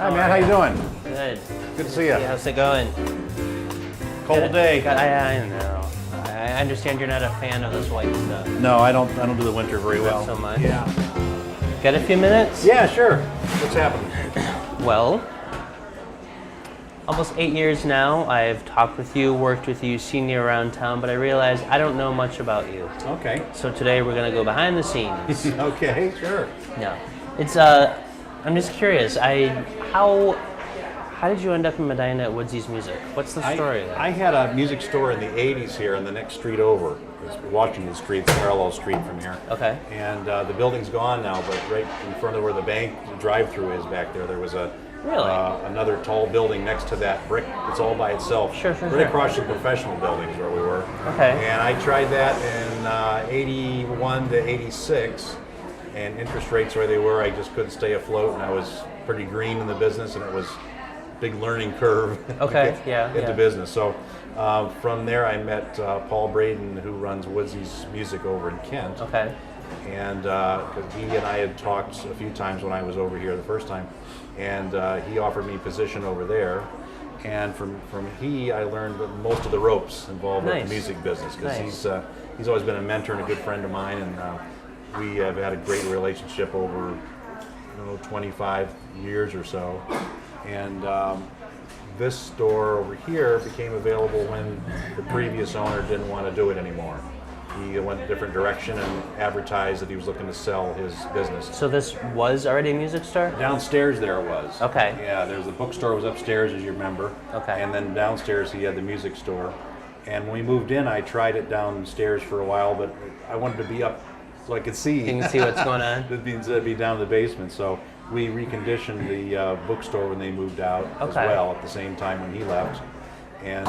Hi, man. How you doing? Good. Good to see you. How's it going? Cold day. I know. I understand you're not a fan of this white stuff. No, I don't do the winter very well. Not so much. Yeah. Got a few minutes? Yeah, sure. What's happening? Well, almost 8 years now. I've talked with you, worked with you, seen you around town, but I realized I don't know much about you. Okay. So today we're gonna go behind the scenes. Okay, sure. Yeah. It's I'm just curious. How did you end up in Medina at Woodsy's Music? What's the story of that? I had a music store in the 80s here in the next street over. It's Washington Street, it's a parallel street from here. Okay. And the building's gone now, but right in front of where the bank drive-through is back there was a another tall building next to that brick. It's all by itself. Sure. Right across from the professional buildings where we were. Okay. And I tried that in 81 to 86, and interest rates where they were, I just couldn't stay afloat, and I was pretty green in the business, and it was a big learning curve Okay. to get into business. So from there I met Paul Braden, who runs Woodsy's Music over in Kent. Okay. And he and I had talked a few times when I was over here the first time, and he offered me a position over there. And from he, I learned most of the ropes involved with the music business, because he's always been a mentor and a good friend of mine, and we have had a great relationship over 25 years or so. And this store over here became available when the previous owner didn't want to do it anymore. He went a different direction and advertised that he was looking to sell his business. So this was already a music store? Downstairs there it was. Okay. Yeah, there's the bookstore was upstairs, as you remember. Okay. And then downstairs he had the music store. And when we moved in, I tried it downstairs for a while, but I wanted to be up so I could see. You can see what's going on. Instead of be down in the basement. So we reconditioned the bookstore when they moved out as well at the same time when he left, and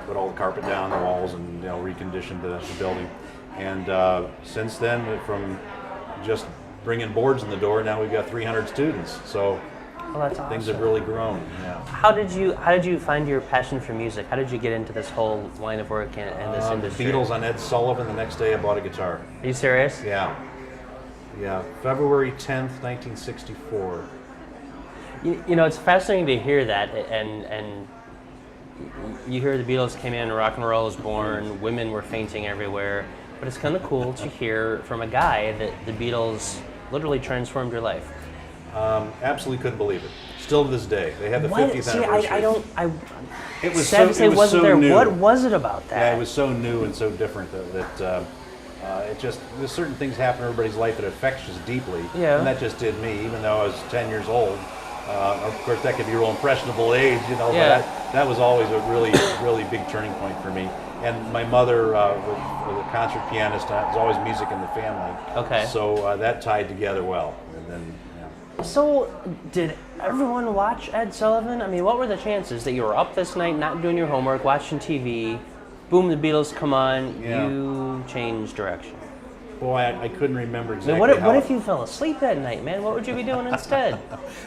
put all the carpet down the walls and reconditioned the building. And since then, from just bringing boards in the door, now we've got 300 students. So that's awesome. Things have really grown. Yeah. How did you find your passion for music? How did you get into this whole line of work and this industry? The Beatles on Ed Sullivan. The next day I bought a guitar. Are you serious? Yeah. Yeah, February 10th, 1964. It's fascinating to hear that, and you hear the Beatles came in, rock and roll was born, women were fainting everywhere, but it's kind of cool to hear from a guy that the Beatles literally transformed your life. Absolutely couldn't believe it. Still to this day, they had the 50th anniversary. It was sad to say it wasn't there. New. What was it about that? Yeah, it was so new and so different that there's certain things happen in everybody's life that affects us deeply. Yeah. And that just did me, even though I was 10 years old. Of course, that could be a real impressionable age, but that was always a really, really big turning point for me. And my mother was a concert pianist. There's always music in the family. Okay. So that tied together well. And then, So, did everyone watch Ed Sullivan? I mean, what were the chances that you were up this night, not doing your homework, watching TV, boom, the Beatles come on, you change direction? Boy, I couldn't remember exactly. What if you fell asleep that night, man? What would you be doing instead?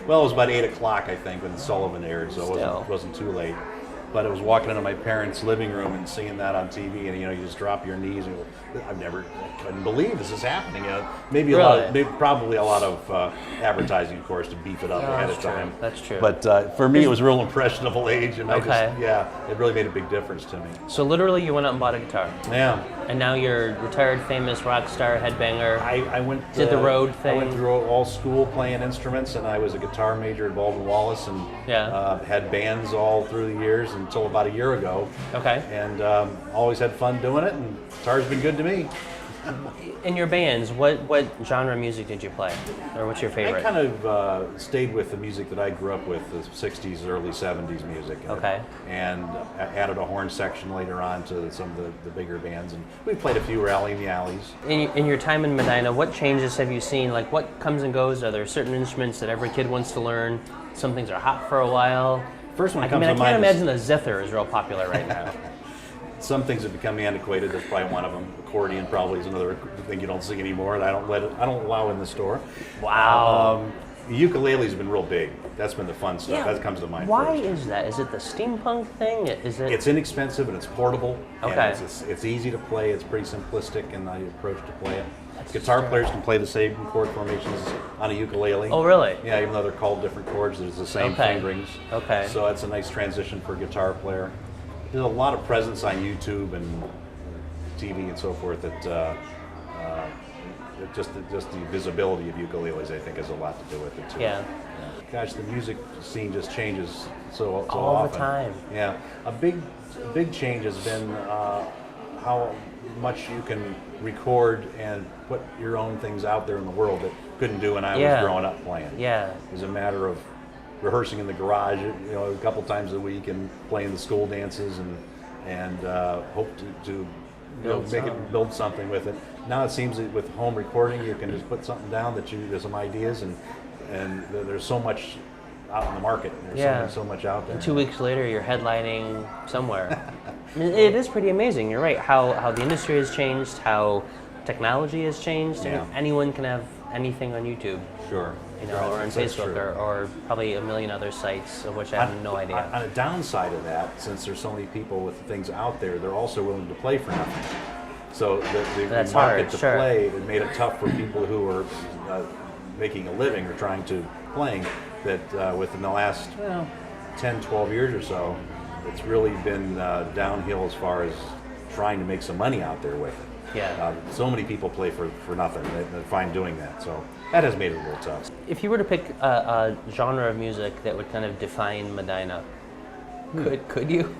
Well, it was about 8 o'clock, I think, when Sullivan aired, so it wasn't too late. But it was walking into my parents' living room and seeing that on TV, and you just drop your knees. And I couldn't believe this is happening. Maybe probably a lot of advertising, of course, to beef it up ahead of time. That's true. But for me, it was a real impressionable age, and it really made a big difference to me. So literally, you went out and bought a guitar. Yeah. And now you're retired, famous rock star, headbanger. I went did the road thing. I went through all school playing instruments, and I was a guitar major at Baldwin Wallace, and had bands all through the years until about a year ago. Okay. And always had fun doing it, and guitar's been good to me. In your bands, what genre of music did you play, or what's your favorite? I kind of stayed with the music that I grew up with, the 60s, early 70s music. Okay. And added a horn section later on to some of the bigger bands, and we played a few Rally in the Alleys. In your time in Medina, what changes have you seen? Like, what comes and goes? Are there certain instruments that every kid wants to learn? Some things are hot for a while. First one comes to mind. I can't imagine the zither is real popular right now. Some things have become antiquated. That's probably one of them. Accordion probably is another thing you don't see anymore. And I don't allow in the store. Wow. Ukulele's been real big. That's been the fun stuff. Yeah. That comes to mind. Why first. is that? Is it the steampunk thing? It's inexpensive and it's portable. Okay. And it's easy to play. It's pretty simplistic in the approach to play it. Guitar players can play the same chord formations on a ukulele. Oh, really? Yeah, even though they're called different chords, there's the same fingerings. Okay. So that's a nice transition for a guitar player. There's a lot of presence on YouTube and TV and so forth that just the visibility of ukuleles, I think, has a lot to do with it too. Yeah. Gosh, the music scene just changes so often. All the time. Yeah, a big change has been how much you can record and put your own things out there in the world that couldn't do when I was growing up playing. Yeah. It was a matter of rehearsing in the garage, a couple times a week, and playing the school dances, and hope to build something with it. Now it seems that with home recording, you can just put something down there's some ideas, and there's so much out in the market. There's so much out there. And 2 weeks later, you're headlining somewhere. I mean, it is pretty amazing. You're right. How the industry has changed, how technology has changed. Yeah. I mean, anyone can have anything on YouTube. Sure. Or on Facebook, or probably a million other sites of which I have no idea. On a downside of that, since there's so many people with things out there, they're also willing to play for nothing. So the That's market hard, to sure. play, it made it tough for people who are making a living or trying to playing. That within the last 10, 12 years or so, it's really been downhill as far as trying to make some money out there with it. Yeah. So many people play for nothing. They find doing that. So that has made it a little tough. If you were to pick a genre of music that would kind of define Medina, could you?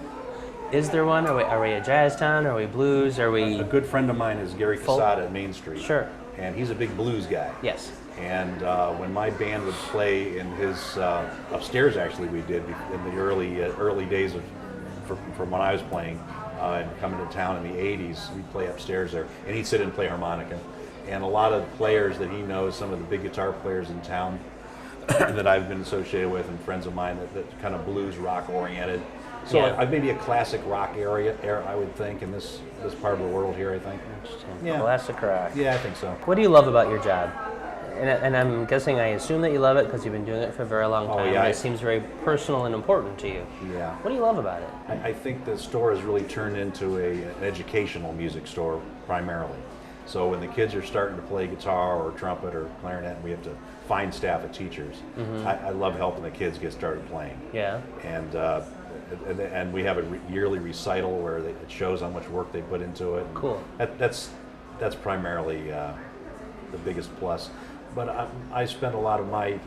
Is there one? Are we a jazz town? Are we blues? Are we? A good friend of mine is Gary Folk? Casada at Main Street. Sure. And he's a big blues guy. Yes. And when my band would play in his upstairs, actually, we did in the early days from when I was playing and coming to town in the '80s. We'd play upstairs there, and he'd sit and play harmonica. And a lot of players that he knows, some of the big guitar players in town that I've been associated with, and friends of mine that kind of blues rock oriented. So maybe a classic rock era, I would think, in this part of the world here, I think. Yeah. Classic rock. Yeah, I think so. What do you love about your job? And I'm guessing, I assume that you love it because you've been doing it for a very long time. Oh, yeah. It seems very personal and important to you. Yeah. What do you love about it? I think the store has really turned into an educational music store primarily. So when the kids are starting to play guitar or trumpet or clarinet, we have to find staff and teachers. Mm-hmm. I love helping the kids get started playing. Yeah. And we have a yearly recital where it shows how much work they put into it. Cool. That's primarily the biggest plus. But I spent a lot of my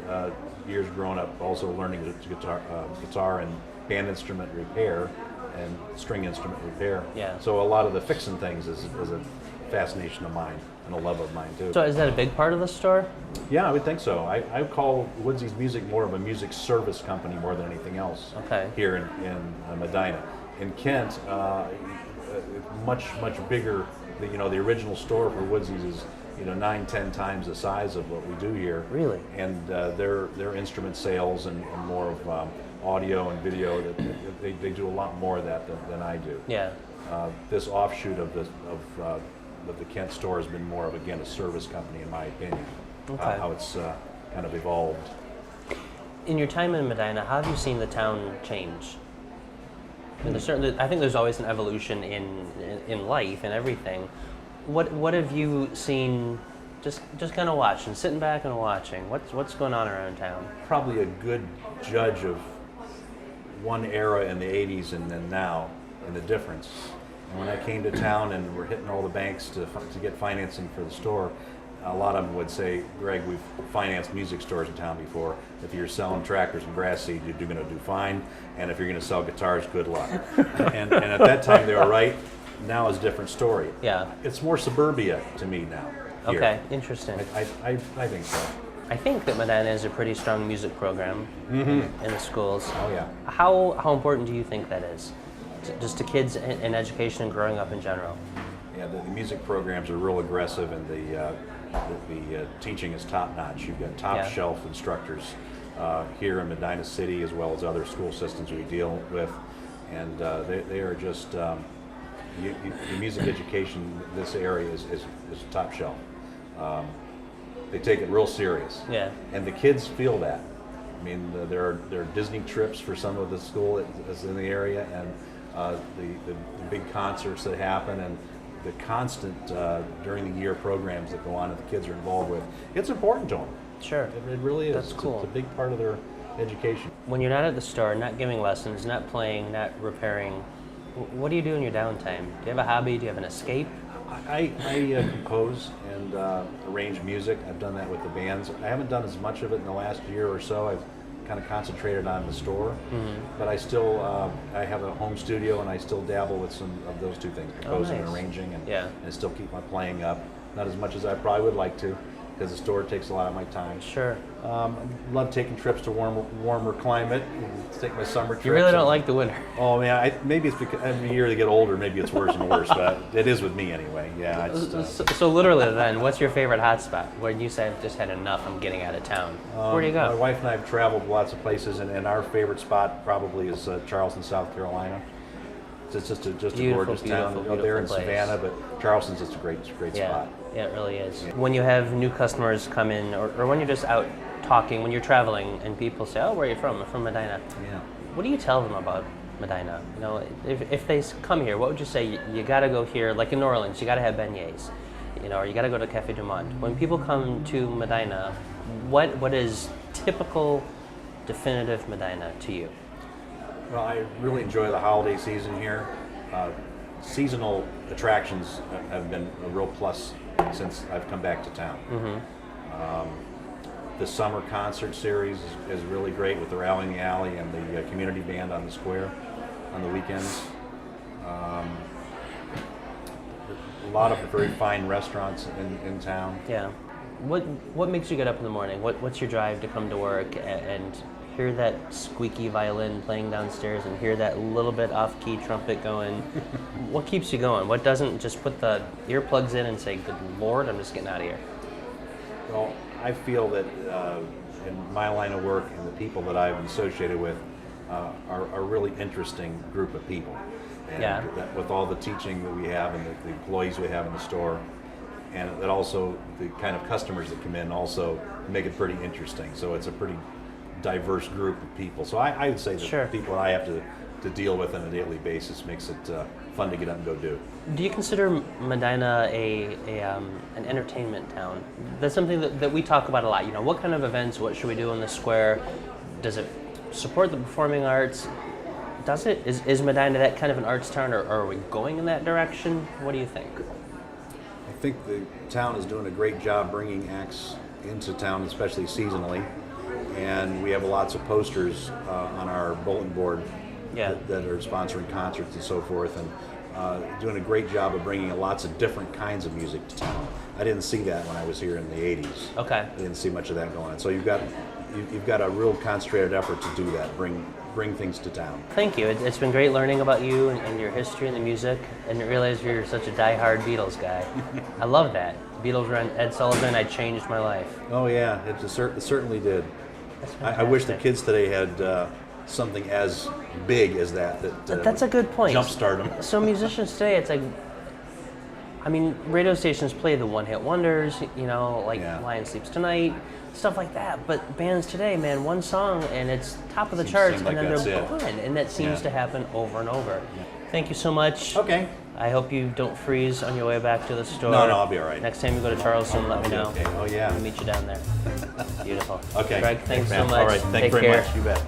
years growing up also learning guitar and band instrument repair and string instrument repair. Yeah. So a lot of the fixing things is a fascination of mine and a love of mine too. So is that a big part of the store? Yeah, I would think so. I call Woodsy's Music more of a music service company more than anything else. Okay. Here in Medina. In Kent, much bigger. The original store for Woodsy's is 9-10 times the size of what we do here. Really? And their instrument sales and more of audio and video. They do a lot more of that than I do. Yeah. This offshoot of the Kent store has been more of, again, a service company, in my opinion. Okay. How it's kind of evolved. In your time in Medina, how have you seen the town change? And I think there's always an evolution in life and everything. What have you seen? Just kind of watching, sitting back and watching. What's going on around town? Probably a good judge of one era in the '80s and then now, and the difference. And when I came to town and we're hitting all the banks to get financing for the store, a lot of them would say, "Greg, we've financed music stores in town before. If you're selling tractors and grass seed, you're going to do fine. And if you're going to sell guitars, good luck." and at that time, they were right. Now it's a different story. Yeah. It's more suburbia to me now. Here. Okay, interesting. I think so. I think that Medina has a pretty strong music program in the schools. Oh yeah. How important do you think that is, just to kids in education and growing up in general? Yeah, the music programs are real aggressive, and the teaching is top notch. You've got top shelf instructors here in Medina City, as well as other school systems we deal with, and they are just the music education in this area is top shelf. They take it real serious. Yeah. And the kids feel that. I mean, there are Disney trips for some of the school that's in the area, and the big concerts that happen, and the constant during the year programs that go on that the kids are involved with, it's important to them. Sure. It really is. That's cool. It's a big part of their education. When you're not at the store, not giving lessons, not playing, not repairing, what do you do in your downtime? Do you have a hobby? Do you have an escape? I compose and arrange music. I've done that with the bands. I haven't done as much of it in the last year or so. I've kind of concentrated on the store, but I still I have a home studio, and I still dabble with some of those two things, composing and arranging, and still keep my playing up. Not as much as I probably would like to, because the store takes a lot of my time. Sure. Love taking trips to warmer climate. Take my summer trips. You really don't like the winter. Oh man, maybe it's because every year they get older, maybe it's worse and worse, but it is with me anyway. Yeah. So literally then, what's your favorite hotspot? When you say, I've just had enough, I'm getting out of town. Where do you go? My wife and I have traveled lots of places, and our favorite spot probably is Charleston, South Carolina. It's just a gorgeous town. Beautiful There in place. Savannah, but Charleston's just a great spot. Yeah, it really is. Yeah. When you have new customers come in, or when you're just out talking, when you're traveling, and people say, "Oh, where are you from?" I'm from Medina. Yeah. What do you tell them about Medina? You know, if they come here, what would you say? You got to go here, like in New Orleans, you got to have beignets, you know, or you got to go to Café du Monde. When people come to Medina, what is typical, definitive Medina to you? Well, I really enjoy the holiday season here. Seasonal attractions have been a real plus since I've come back to town. The summer concert series is really great with the Rally in the Alley and the community band on the square on the weekends. A lot of very fine restaurants in town. Yeah. What makes you get up in the morning? What's your drive to come to work and hear that squeaky violin playing downstairs and hear that little bit off-key trumpet going? What keeps you going? What doesn't just put the earplugs in and say, "Good Lord, I'm just getting out of here"? Well, I feel that in my line of work and the people that I've associated with are a really interesting group of people. And that with all the teaching that we have and the employees we have in the store, and that also the kind of customers that come in also make it pretty interesting. So it's a pretty diverse group of people. So I would say that the people I have to deal with on a daily basis makes it fun to get up and go do. Do you consider Medina an entertainment town? That's something that we talk about a lot. You know, what kind of events, what should we do in the square? Does it support the performing arts? Does it? Is Medina that kind of an arts town, or are we going in that direction? What do you think? I think the town is doing a great job bringing acts into town, especially seasonally. And we have lots of posters on our bulletin board that are sponsoring concerts and so forth, and doing a great job of bringing lots of different kinds of music to town. I didn't see that when I was here in the 80s. Okay. I didn't see much of that going on. So you've got a real concentrated effort to do that, bring things to town. Thank you. It's been great learning about you and your history and the music, and to realize you're such a die-hard Beatles guy. I love that. Beatles run Ed Sullivan, I changed my life. Oh yeah, it certainly did. I wish the kids today had something as big as that. That's a good point. Jumpstart them. So musicians today, it's like, I mean, radio stations play the one-hit wonders, you know, like Lion Sleeps Tonight, stuff like that. But bands today, man, one song and it's top of the charts, and then they're gone. And that seems to happen over and over. Yeah. Thank you so much. Okay. I hope you don't freeze on your way back to the store. No, I'll be all right. Next time you go to Charleston, let me know. Okay. Oh, yeah. I'll meet you down there. Beautiful. Okay. Greg, thanks so much. All right. Thanks very much. You bet.